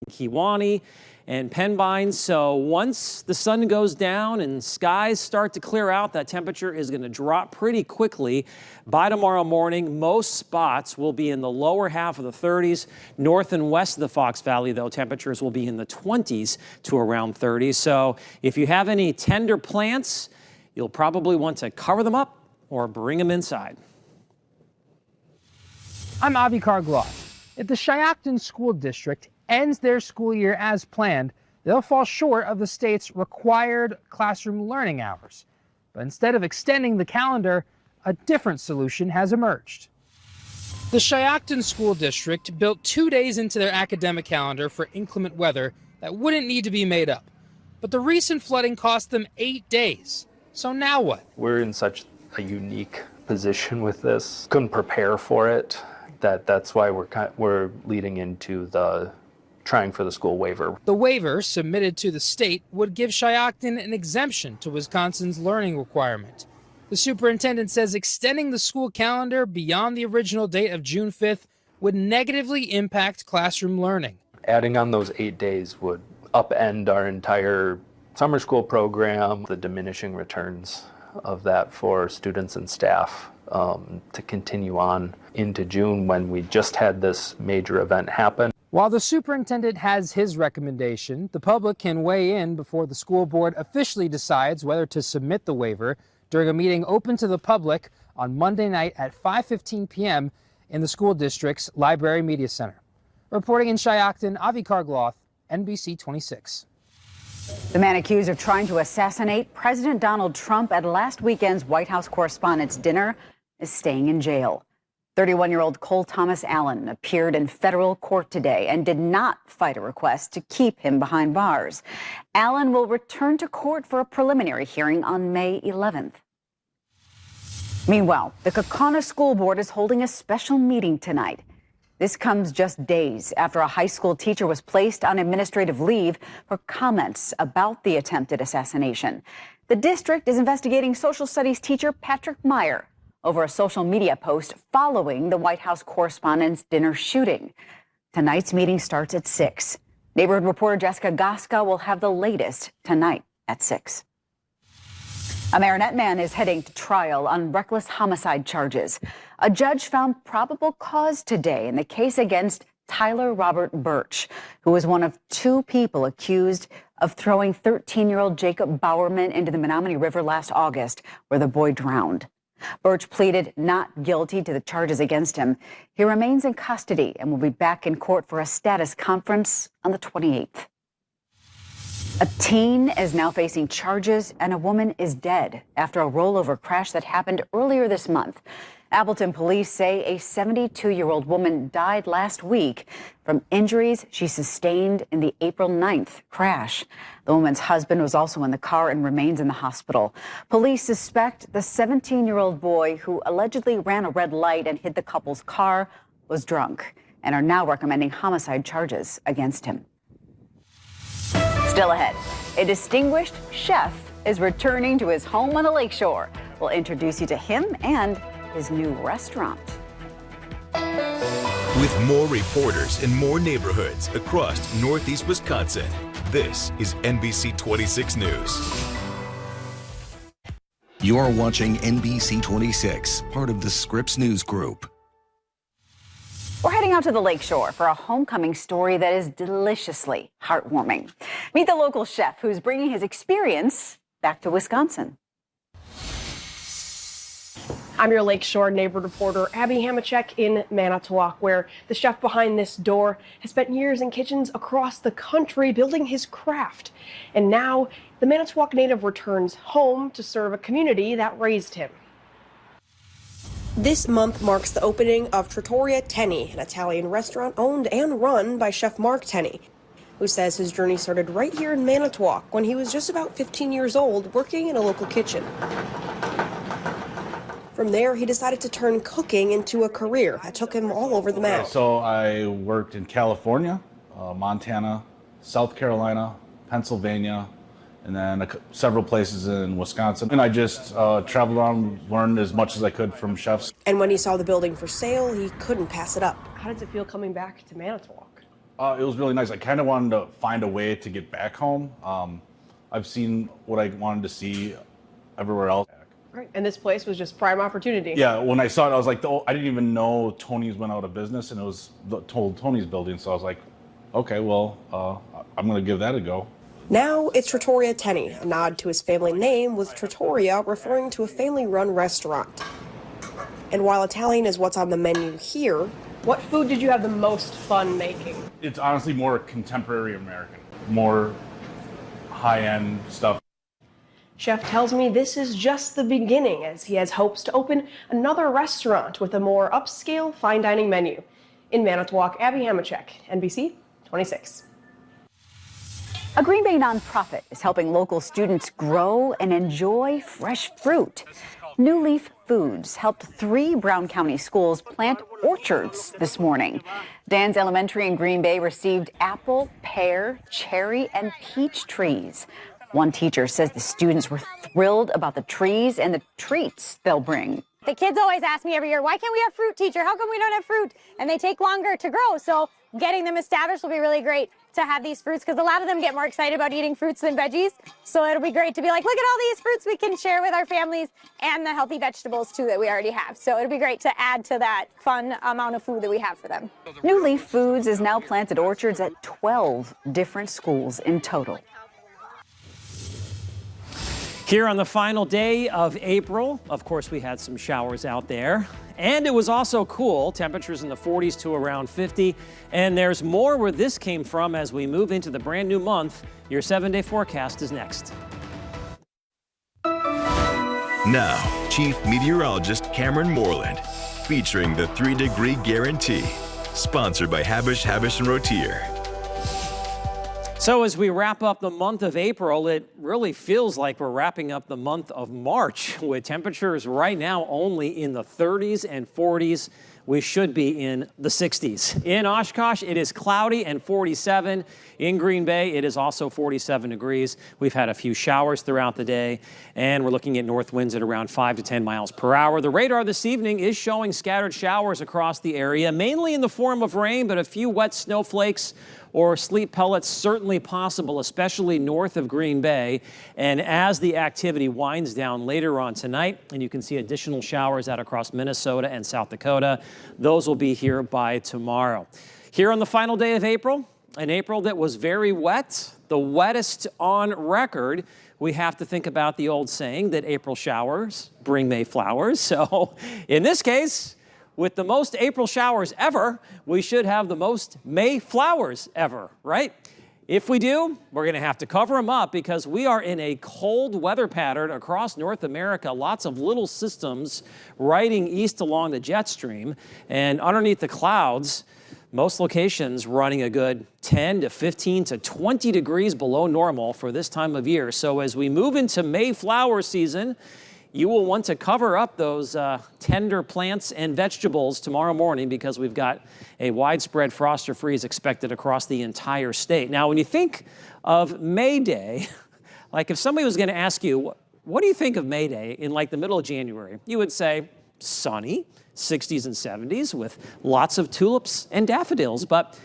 Kewaunee and Pennvine. So once the sun goes down and skies start to clear out, that temperature is going to drop pretty quickly. By tomorrow morning, most spots will be in the lower half of the 30s. North and west of the Fox Valley, though, temperatures will be in the 20s to around 30. So if you have any tender plants, you'll probably want to cover them up or bring them inside. I'm Avi Kargloff. If the Shiocton School District ends their school year as planned, they'll fall short of the state's required classroom learning hours. But instead of extending the calendar, a different solution has emerged. The Shiocton School District built 2 days into their academic calendar for inclement weather that wouldn't need to be made up. But the recent flooding cost them 8 days. So now what? We're in such a unique position with this. Couldn't prepare for it. That's why we're leading into the trying for the school waiver. The waiver submitted to the state would give Shiocton an exemption to Wisconsin's learning requirement. The superintendent says extending the school calendar beyond the original date of June 5th would negatively impact classroom learning. Adding on those 8 days would upend our entire summer school program, the diminishing returns of that for students and staff to continue on into June when we just had this major event happen. While the superintendent has his recommendation, the public can weigh in before the school board officially decides whether to submit the waiver during a meeting open to the public on Monday night at 5:15 p.m. in the school district's Library Media Center. Reporting in Shiocton, Avi Kargloff, NBC 26. The man accused of trying to assassinate President Donald Trump at last weekend's White House Correspondents' Dinner is staying in jail. 31-year-old Cole Thomas Allen appeared in federal court today and did not fight a request to keep him behind bars. Allen will return to court for a preliminary hearing on May 11th. Meanwhile, the Kaukauna School Board is holding a special meeting tonight. This comes just days after a high school teacher was placed on administrative leave for comments about the attempted assassination. The district is investigating social studies teacher Patrick Meyer over a social media post following the White House Correspondents' Dinner shooting. Tonight's meeting starts at 6. Neighborhood reporter Jessica Goska will have the latest tonight at 6. A Marinette man is heading to trial on reckless homicide charges. A judge found probable cause today in the case against Tyler Robert Birch, who was one of 2 people accused of throwing 13-year-old Jacob Bowerman into the Menominee River last August, where the boy drowned. Birch pleaded not guilty to the charges against him. He remains in custody and will be back in court for a status conference on the 28th. A teen is now facing charges and a woman is dead after a rollover crash that happened earlier this month. Appleton police say a 72-year-old woman died last week from injuries she sustained in the April 9th crash. The woman's husband was also in the car and remains in the hospital. Police suspect the 17-year-old boy who allegedly ran a red light and hit the couple's car was drunk and are now recommending homicide charges against him. Still ahead, a distinguished chef is returning to his home on the lakeshore. We'll introduce you to him and his new restaurant. With more reporters in more neighborhoods across Northeast Wisconsin, this is NBC 26 News. You're watching NBC 26, part of the Scripps News Group. We're heading out to the lakeshore for a homecoming story that is deliciously heartwarming. Meet the local chef who's bringing his experience back to Wisconsin. I'm your Lakeshore neighborhood reporter, Abby Hamachek in Manitowoc, where the chef behind this door has spent years in kitchens across the country building his craft. And now the Manitowoc native returns home to serve a community that raised him. This month marks the opening of Trattoria Tenny, an Italian restaurant owned and run by Chef Mark Tenny, who says his journey started right here in Manitowoc when he was just about 15 years old working in a local kitchen. From there, he decided to turn cooking into a career that took him all over the map. So I worked in California, Montana, South Carolina, Pennsylvania, and then several places in Wisconsin. And I just traveled around, learned as much as I could from chefs. And when he saw the building for sale, he couldn't pass it up. How does it feel coming back to Manitowoc? It was really nice. I kind of wanted to find a way to get back home. I've seen what I wanted to see everywhere else. Right. And this place was just prime opportunity. Yeah, when I saw it, I was like, oh, I didn't even know Tony's went out of business, and it was the old Tony's building. So I was like, okay, well, I'm going to give that a go. Now it's Trattoria Tenny, a nod to his family name, with Trattoria referring to a family-run restaurant. And while Italian is what's on the menu here, what food did you have the most fun making? It's honestly more contemporary American, more high-end stuff. Chef tells me this is just the beginning, as he has hopes to open another restaurant with a more upscale fine dining menu. In Manitowoc, Abby Hamachek, NBC 26. A Green Bay nonprofit is helping local students grow and enjoy fresh fruit. New Leaf Foods helped 3 Brown County schools plant orchards this morning. Dan's Elementary in Green Bay received apple, pear, cherry, and peach trees. One teacher says the students were thrilled about the trees and the treats they'll bring. The kids always ask me every year, why can't we have fruit, teacher? How come we don't have fruit? And they take longer to grow. So getting them established will be really great to have these fruits, because a lot of them get more excited about eating fruits than veggies. So it'll be great to be like, look at all these fruits we can share with our families, and the healthy vegetables too that we already have. So it'll be great to add to that fun amount of food that we have for them. New Leaf Foods has now planted orchards at 12 different schools in total. Here on the final day of April, of course, we had some showers out there. And it was also cool, temperatures in the 40s to around 50. And there's more where this came from as we move into the brand new month. Your 7-day forecast is next. Now, Chief Meteorologist Cameron Moreland, featuring the 3-degree guarantee. Sponsored by Habish, and Rotier. So as we wrap up the month of April, it really feels like we're wrapping up the month of March with temperatures right now only in the 30s and 40s. We should be in the 60s. In Oshkosh, it is cloudy and 47. In Green Bay, it is also 47 degrees. We've had a few showers throughout the day, and we're looking at north winds at around 5 to 10 miles per hour. The radar this evening is showing scattered showers across the area, mainly in the form of rain, but a few wet snowflakes or sleet pellets certainly possible, especially north of Green Bay. And as the activity winds down later on tonight, and you can see additional showers out across Minnesota and South Dakota, those will be here by tomorrow. Here on the final day of April, an April that was very wet, the wettest on record. We have to think about the old saying that April showers bring May flowers. So in this case, with the most April showers ever, we should have the most May flowers ever, right? If we do, we're going to have to cover them up because we are in a cold weather pattern across North America. Lots of little systems riding east along the jet stream. And underneath the clouds, most locations running a good 10 to 15 to 20 degrees below normal for this time of year. So as we move into May flower season, you will want to cover up those tender plants and vegetables tomorrow morning because we've got a widespread frost or freeze expected across the entire state. Now, when you think of May Day, like if somebody was going to ask you, what do you think of May Day in like the middle of January? You would say sunny, 60s and 70s with lots of tulips and daffodils. But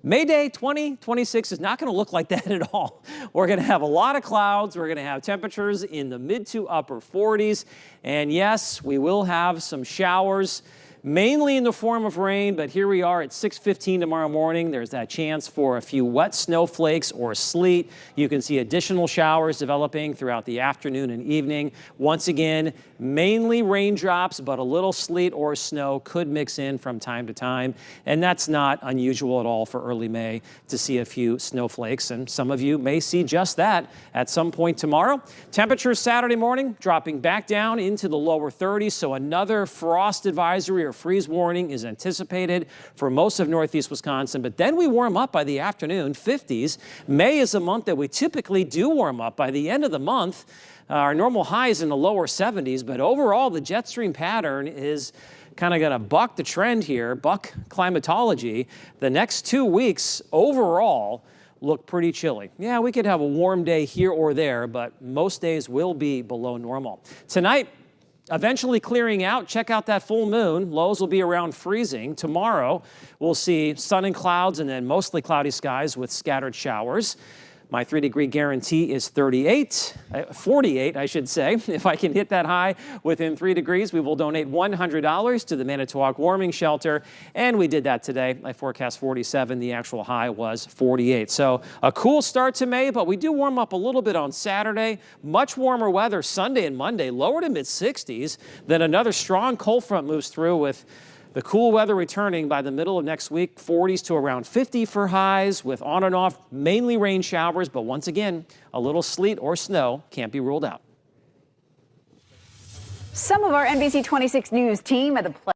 May Day 2026 is not going to look like that at all. We're going to have a lot of clouds. We're going to have temperatures in the mid to upper 40s. And yes, we will have some showers, mainly in the form of rain, but here we are at 6:15 tomorrow morning. There's that chance for a few wet snowflakes or sleet. You can see additional showers developing throughout the afternoon and evening. Once again, mainly raindrops, but a little sleet or snow could mix in from time to time. And that's not unusual at all for early May to see a few snowflakes. And some of you may see just that at some point tomorrow. Temperatures Saturday morning dropping back down into the lower 30s. So another frost advisory or freeze warning is anticipated for most of northeast Wisconsin. But then we warm up by the afternoon, 50s. May is a month that we typically do warm up. By the end of the month, our normal high is in the lower 70s, but overall the jet stream pattern is kind of going to buck the trend here, buck climatology. The next 2 weeks overall look pretty chilly. Yeah, we could have a warm day here or there, but most days will be below normal. Tonight, eventually clearing out. Check out that full moon. Lows will be around freezing. Tomorrow, we'll see sun and clouds and then mostly cloudy skies with scattered showers. My 3-degree guarantee is 48, I should say. If I can hit that high within 3 degrees, we will donate $100 to the Manitowoc Warming Shelter. And we did that today. I forecast 47. The actual high was 48. So a cool start to May, but we do warm up a little bit on Saturday. Much warmer weather Sunday and Monday, lower to mid 60s. Then another strong cold front moves through with the cool weather returning by the middle of next week, 40s to around 50 for highs with on and off mainly rain showers. But once again, a little sleet or snow can't be ruled out. Some of our NBC 26 News team at the